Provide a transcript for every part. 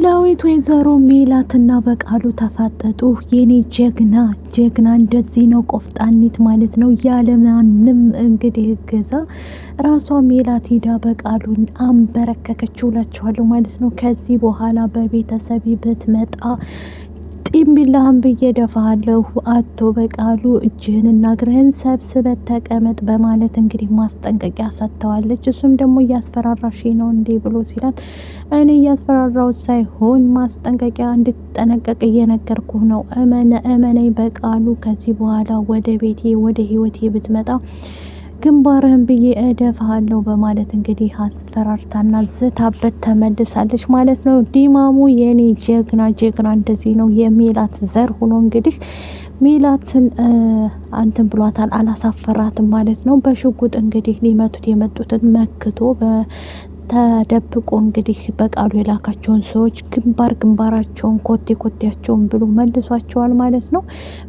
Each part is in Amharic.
ኖላዊት ወይዘሮ ሜላትና በቃሉ ተፋጠጡ። የኔ ጀግና እንደዚህ ነው ቆፍጣኒት ማለት ነው። ያለማንም እንግዲህ እገዛ ራሷ ሜላት ሂዳ በቃሉን አንበረከከችው እላችኋለሁ ማለት ነው። ከዚህ በኋላ በቤተሰብ ብትመጣ ጢም ቢላህን ብዬ ደፋሃለሁ አቶ በቃሉ እጅህንና እግርህን ሰብስበት ተቀመጥ በማለት እንግዲህ ማስጠንቀቂያ ሰጥተዋለች። እሱም ደግሞ እያስፈራራሽ ነው እንዴ ብሎ ሲላት እኔ እያስፈራራው ሳይሆን ማስጠንቀቂያ እንድትጠነቀቅ እየነገርኩህ ነው። እመነኝ በቃሉ ከዚህ በኋላ ወደ ቤቴ ወደ ህይወቴ ብትመጣ ግንባርህን ብዬ እደፋሃለሁ በማለት እንግዲህ አስፈራርታና ዝታበት ተመልሳለች ማለት ነው። ዲማሙ የኔ ጀግና እንደዚህ ነው የሜላት ዘር ሆኖ እንግዲህ ሜላትን አንተን ብሏታል፣ አላሳፈራትም ማለት ነው። በሽጉጥ እንግዲህ ሊመቱት የመጡትን መክቶ ተደብቆ እንግዲህ በቃሉ የላካቸውን ሰዎች ግንባራቸውን ኮቴያቸውን ብሎ መልሷቸዋል ማለት ነው።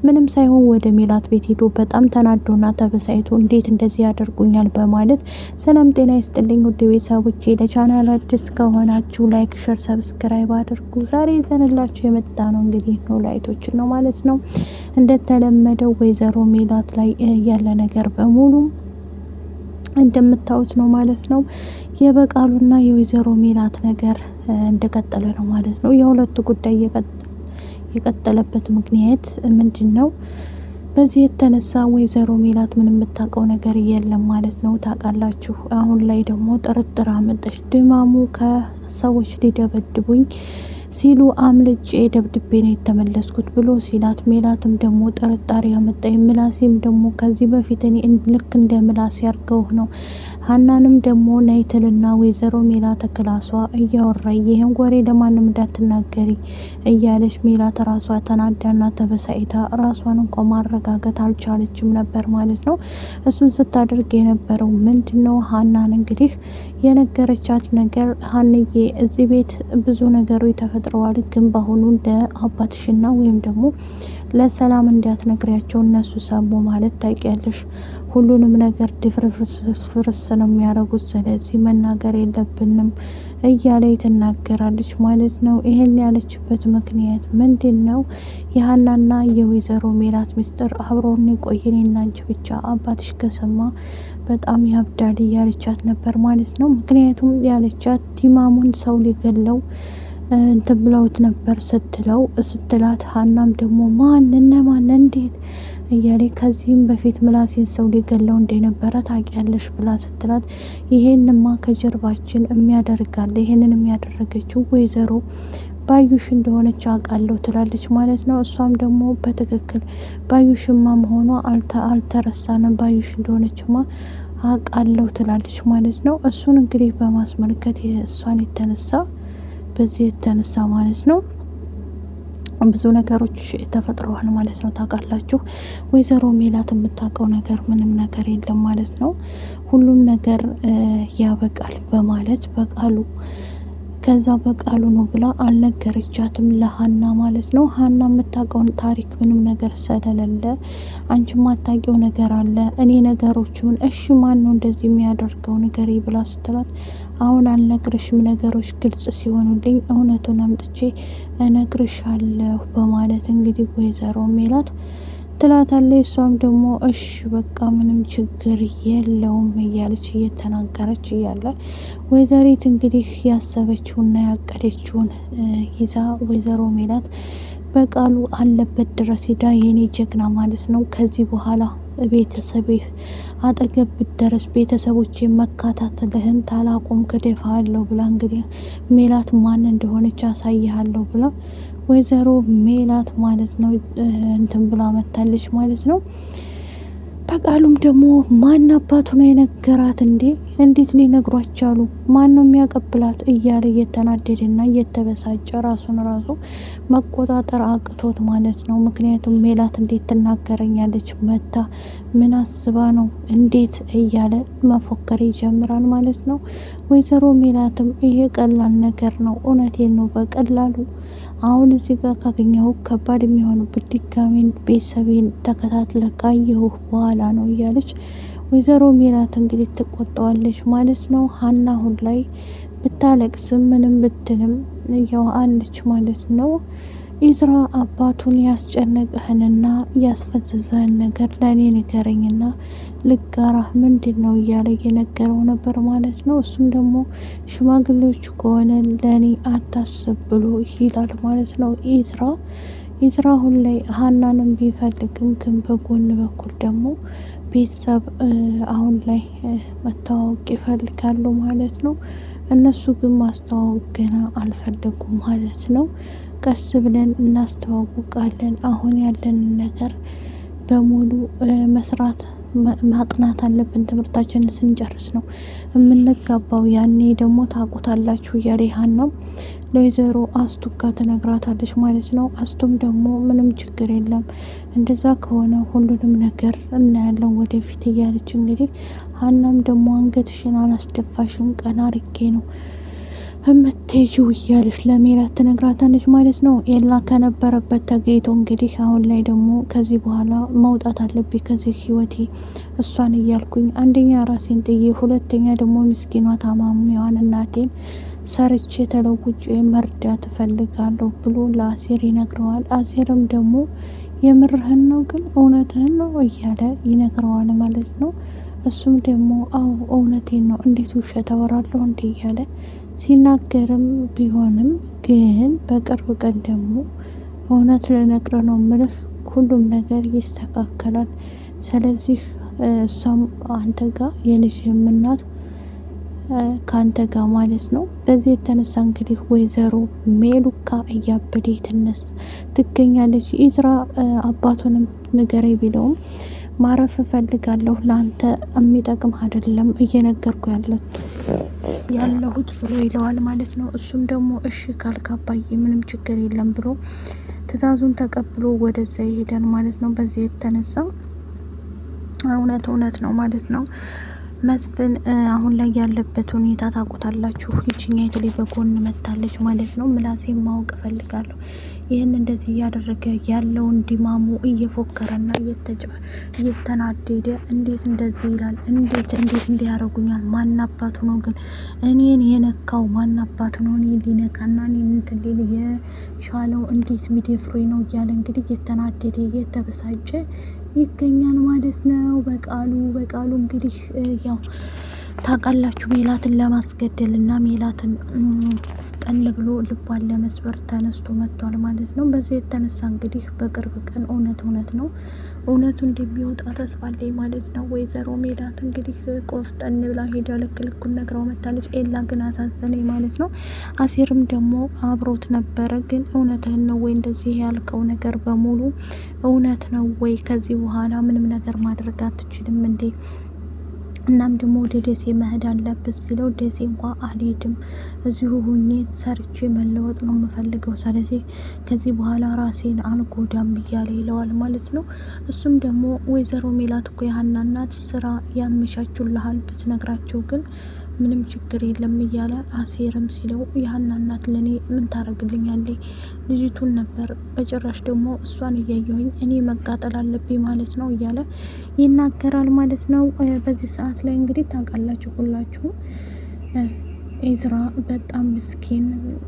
ምንም ሳይሆን ወደ ሜላት ቤት ሄዶ በጣም ተናዶና ተበሳይቶ እንዴት እንደዚህ ያደርጉኛል በማለት ሰላም ጤና ይስጥልኝ ውድ ቤተሰቦቼ፣ ለቻናል አዲስ ከሆናችሁ ላይክ፣ ሸር፣ ሰብስክራይብ አድርጉ። ዛሬ ይዘንላችሁ የመጣ ነው እንግዲህ ኖላዊቶችን ነው ማለት ነው። እንደተለመደው ወይዘሮ ሜላት ላይ ያለ ነገር በሙሉ እንደምታዩት ነው ማለት ነው። የበቃሉና የወይዘሮ ሜላት ነገር እንደቀጠለ ነው ማለት ነው። የሁለቱ ጉዳይ የቀጠለበት ምክንያት ምንድን ነው? በዚህ የተነሳ ወይዘሮ ሜላት ምን የምታውቀው ነገር የለም ማለት ነው። ታውቃላችሁ፣ አሁን ላይ ደግሞ ጥርጥር አመጣች። ድማሙ ከሰዎች ሊደበድቡኝ ሲሉ አምልጬ ደብድቤ ነው የተመለስኩት ብሎ ሲላት፣ ሜላትም ደግሞ ጥርጣሬ ያመጣኝ ምላሴም ደግሞ ከዚህ በፊት እኔ ልክ እንደ ምላሴ ያርገውህ ነው ሀናንም ደግሞ ናይትልና ወይዘሮ ሜላት ክላሷ እያወራይ ይህን ወሬ ለማንም እንዳትናገሪ እያለች ሜላት ራሷ ተናዳና ተበሳይታ ራሷን እንኳ ማረጋገጥ አልቻለችም ነበር ማለት ነው። እሱን ስታደርግ የነበረው ምንድን ነው? ሀናን እንግዲህ የነገረቻት ነገር ሀንዬ እዚህ ቤት ብዙ ነገሮች ተፈጥረዋል፣ ግን በአሁኑ እንደ አባትሽና ወይም ደግሞ ለሰላም እንዲያትነግሪያቸው እነሱ ሰሙ ማለት ታውቂያለሽ፣ ሁሉንም ነገር ድፍርስ ነው የሚያደርጉት፣ ስለዚህ መናገር የለብንም እያለ ትናገራለች ማለት ነው። ይሄን ያለችበት ምክንያት ምንድን ነው? የሀናና የወይዘሮ ሜላት ሚስጥር አብሮን የቆየን እናንቺ ብቻ አባትሽ ከሰማ በጣም ያብዳል እያለቻት ነበር ማለት ነው። ምክንያቱም ያለቻት ቲማሙን ሰው ሊገለው እንትን ብለውት ነበር ስትላት፣ ሀናም ደግሞ ማን እንዴት እያለ ከዚህም በፊት ምላሴን ሰው ሊገለው እንደነበረ ታውቂያለሽ ብላ ስትላት፣ ይሄንማ ከጀርባችን የሚያደርጋለ ይሄንን የሚያደረገችው ወይዘሮ ባዩሽ እንደሆነች አውቃለሁ ትላለች ማለት ነው። እሷም ደግሞ በትክክል ባዩሽማ መሆኗ አልተረሳንም፣ ባዩሽ እንደሆነችማ አውቃለሁ ትላለች ማለት ነው። እሱን እንግዲህ በማስመልከት እሷን በዚህ የተነሳ ማለት ነው ብዙ ነገሮች ተፈጥረዋል ማለት ነው። ታውቃላችሁ፣ ወይዘሮ ሜላት የምታውቀው ነገር ምንም ነገር የለም ማለት ነው። ሁሉም ነገር ያበቃል በማለት ከዛ በቃሉ ነው ብላ አልነገረቻትም ለሀና ማለት ነው። ሀና የምታውቀውን ታሪክ ምንም ነገር ስለሌለ አንቺ የማታውቂው ነገር አለ፣ እኔ ነገሮችን እሺ ማን ነው እንደዚህ የሚያደርገው ነገር ብላ ስትላት፣ አሁን አልነግርሽም፣ ነገሮች ግልጽ ሲሆኑልኝ እውነቱን አምጥቼ እነግርሻለሁ በማለት እንግዲህ ወይዘሮ ሜላት ትላታለች። እሷም ደግሞ እሺ በቃ ምንም ችግር የለውም እያለች እየተናገረች እያለ ወይዘሪት እንግዲህ ያሰበችውና ያቀደችውን ይዛ ወይዘሮ ሜላት በቃሉ አለበት ድረስ ሄዳ የኔ ጀግና ማለት ነው ከዚህ በኋላ ቤተሰቤ አጠገብ ብትደርስ ቤተሰቦቼ መካታተልህን ታላቁም ከደፋለሁ ብላ እንግዲህ ሜላት ማን እንደሆነች አሳይሃለሁ ብላ ወይዘሮ ሜላት ማለት ነው እንትን ብላ መታለች ማለት ነው። በቃሉም ደግሞ ማን አባቱ ነው የነገራት እንዴ? እንዴት ሊነግሯት ቻሉ? ማን ነው የሚያቀብላት? እያለ እየተናደደና እየተበሳጨ ራሱን መቆጣጠር አቅቶት ማለት ነው። ምክንያቱም ሜላት እንዴት ትናገረኛለች? መታ ምን አስባ ነው? እንዴት እያለ መፎከር ይጀምራል ማለት ነው። ወይዘሮ ሜላትም ይሄ ቀላል ነገር ነው፣ እውነቴን ነው፣ በቀላሉ አሁን እዚህ ጋር ካገኘሁ ከባድ የሚሆንበት ድጋሜን ቤተሰቤን ተከታትለ ካየሁ በኋላ ነው እያለች ወይዘሮ ሜላት እንግዲህ ትቆጣዋለች ማለት ነው። ሀና አሁን ላይ ብታለቅስም ምንም ብትልም ያው አለች ማለት ነው። ኢዝራ አባቱን ያስጨነቀህንና ያስፈዘዘህን ነገር ለእኔ ንገረኝና ልጋራህ ምንድን ነው እያለ እየነገረው ነበር ማለት ነው። እሱም ደግሞ ሽማግሌዎቹ ከሆነ ለእኔ አታስብ ብሎ ይላል ማለት ነው። ኢዝራ አሁን ላይ ሀናንም ቢፈልግም ግን በጎን በኩል ደግሞ ቤተሰብ አሁን ላይ መታወቅ ይፈልጋሉ ማለት ነው። እነሱ ግን ማስተዋወቅ ገና አልፈለጉም ማለት ነው። ቀስ ብለን እናስተዋውቃለን። አሁን ያለንን ነገር በሙሉ መስራት ማጥናት አለብን። ትምህርታችንን ስንጨርስ ነው የምንጋባው። ያኔ ደግሞ ታውቁታላችሁ እያለ ሀናም ለወይዘሮ አስቱካ ትነግራታለች ማለት ነው። አስቱም ደግሞ ምንም ችግር የለም እንደዛ ከሆነ ሁሉንም ነገር እናያለን ወደፊት እያለች እንግዲህ ሀናም ደግሞ አንገትሽን አላስደፋሽም ቀና አርጌ ነው እምትሄጂው እያለች ለሜላት ትነግራታለች ማለት ነው። ኤላ ከነበረበት ተገኝቶ እንግዲህ አሁን ላይ ደግሞ ከዚህ በኋላ መውጣት አለብኝ ከዚህ ህይወቴ እሷን እያልኩኝ አንደኛ ራሴን ጥዬ፣ ሁለተኛ ደግሞ ምስኪኗ ታማሚዋን እናቴን ሰርቼ ተለውጬ መርዳት እፈልጋለሁ ብሎ ለአሴር ይነግረዋል። አሴርም ደግሞ የምርህን ነው ግን እውነትህን ነው እያለ ይነግረዋል ማለት ነው። እሱም ደግሞ አዎ እውነቴን ነው እንዴት ውሸት አወራለሁ እንዴ እያለ ሲናገርም ቢሆንም ግን በቅርብ ቀን ደግሞ እውነት ልነግር ነው ምልህ ሁሉም ነገር ይስተካከላል። ስለዚህ እሷም አንተ ጋር የልጅህም እናት ከአንተ ጋር ማለት ነው። በዚህ የተነሳ እንግዲህ ወይዘሮ ሜሉካ እያበደ ትገኛለች። ኢዝራ አባቱንም ንገረኝ ቢለውም ማረፍ እፈልጋለሁ ለአንተ የሚጠቅም አይደለም እየነገርኩ ያለሁት ብሎ ይለዋል ማለት ነው። እሱም ደግሞ እሺ ካልክ አባዬ ምንም ችግር የለም ብሎ ትዕዛዙን ተቀብሎ ወደዛ ይሄዳል ማለት ነው። በዚህ የተነሳ እውነት ነው ማለት ነው። መስፍን አሁን ላይ ያለበት ሁኔታ ታውቁታላችሁ። ይችኛይቱ ላይ በጎን መታለች ማለት ነው። ምላሴን ማወቅ እፈልጋለሁ ይህን እንደዚህ እያደረገ ያለውን ዲማሙ እየፎከረና እየተናደደ እንዴት እንደዚህ ይላል? እንዴት እንዲያረጉኛል? ማናባቱ ነው ግን እኔን የነካው? ማናባቱ ነው እኔን ሊነካና እኔን እንትን ሊል የቻለው? እንዴት ሚደፍሩኝ ነው እያለ እንግዲህ እየተናደደ እየተበሳጨ ይገኛል ማለት ነው። በቃሉ እንግዲህ ያው ታውቃላችሁ ሜላትን ለማስገደል እና ሜላትን ፍጠን ብሎ ልቧን ለመስበር ተነስቶ መጥቷል ማለት ነው። በዚህ የተነሳ እንግዲህ በቅርብ ቀን እውነት ነው እውነቱ እንደሚወጣ ተስፋ አለኝ ማለት ነው። ወይዘሮ ሜላት እንግዲህ ቆፍጠን ብላ ሄዳ ልኩን ነግረው መታለች። ኤላ ግን አሳዘነኝ ማለት ነው። አሴርም ደግሞ አብሮት ነበረ። ግን እውነትህን ነው ወይ እንደዚህ ያልከው ነገር በሙሉ እውነት ነው ወይ? ከዚህ በኋላ ምንም ነገር ማድረግ አትችልም እንዴ? እናም ደግሞ ወደ ደሴ መሄድ አለበት ሲለው ደሴ እንኳ አልሄድም እዚሁ ሁኜ ሰርቼ መለወጥ ነው የምፈልገው። ስለዚህ ከዚህ በኋላ ራሴን አልጎዳም እያለ ይለዋል ማለት ነው። እሱም ደግሞ ወይዘሮ ሜላት እኮ የሀና እናት ስራ ያመቻቹልሃል ብትነግራቸው ግን ምንም ችግር የለም እያለ አሴርም ሲለው የሀና እናት ለእኔ ምን ታደርግልኛለች? ልጅቱን ነበር በጭራሽ ደግሞ እሷን እያየሁኝ እኔ መቃጠል አለብኝ ማለት ነው እያለ ይናገራል ማለት ነው። በዚህ ሰዓት ላይ እንግዲህ ታውቃላችሁ ሁላችሁም ኢዝራ በጣም ምስኪን፣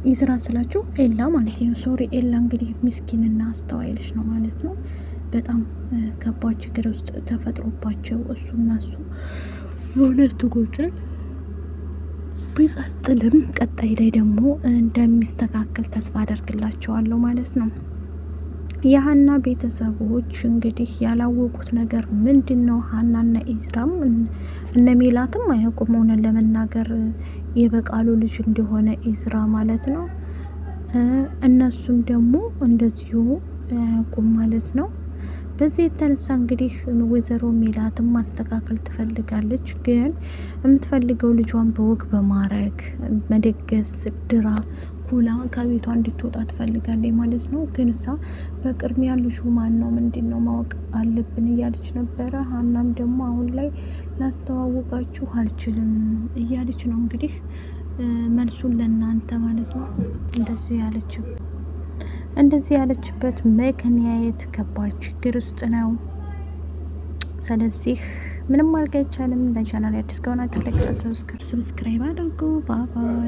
ኢዝራ ስላችሁ ኤላ ማለት ነው። ሶሪ ኤላ እንግዲህ ምስኪንና አስተዋይ ልጅ ነው ማለት ነው። በጣም ከባድ ችግር ውስጥ ተፈጥሮባቸው እሱና እሱ የሁለቱ ጉዳይ ቢቀጥልም ቀጣይ ላይ ደግሞ እንደሚስተካከል ተስፋ አደርግላቸዋለሁ ማለት ነው። የሀና ቤተሰቦች እንግዲህ ያላወቁት ነገር ምንድን ነው? ሀናና ኢዝራም እነ ሜላትም አያውቁም ሆነን ለመናገር የበቃሉ ልጅ እንደሆነ ኢዝራ ማለት ነው። እነሱም ደግሞ እንደዚሁ አያውቁም ማለት ነው። በዚህ የተነሳ እንግዲህ ወይዘሮ ሜላትም ማስተካከል ትፈልጋለች። ግን የምትፈልገው ልጇን በወግ በማረግ መደገስ ድራ ኩላ ከቤቷ እንድትወጣ ትፈልጋለች ማለት ነው። ግን እሳ በቅድሚያ ልጁ ማን ነው ምንድን ነው ማወቅ አለብን እያለች ነበረ። ሀናም ደግሞ አሁን ላይ ላስተዋወቃችሁ አልችልም እያለች ነው። እንግዲህ መልሱን ለእናንተ ማለት ነው። እንደዚህ ያለችበት ምክንያት ከባድ ችግር ውስጥ ነው። ስለዚህ ምንም ማድረግ አይቻልም። ለቻናል አዲስ ከሆናችሁ ላይክ፣ ሰብስክራይብ አድርጉ። ባባይ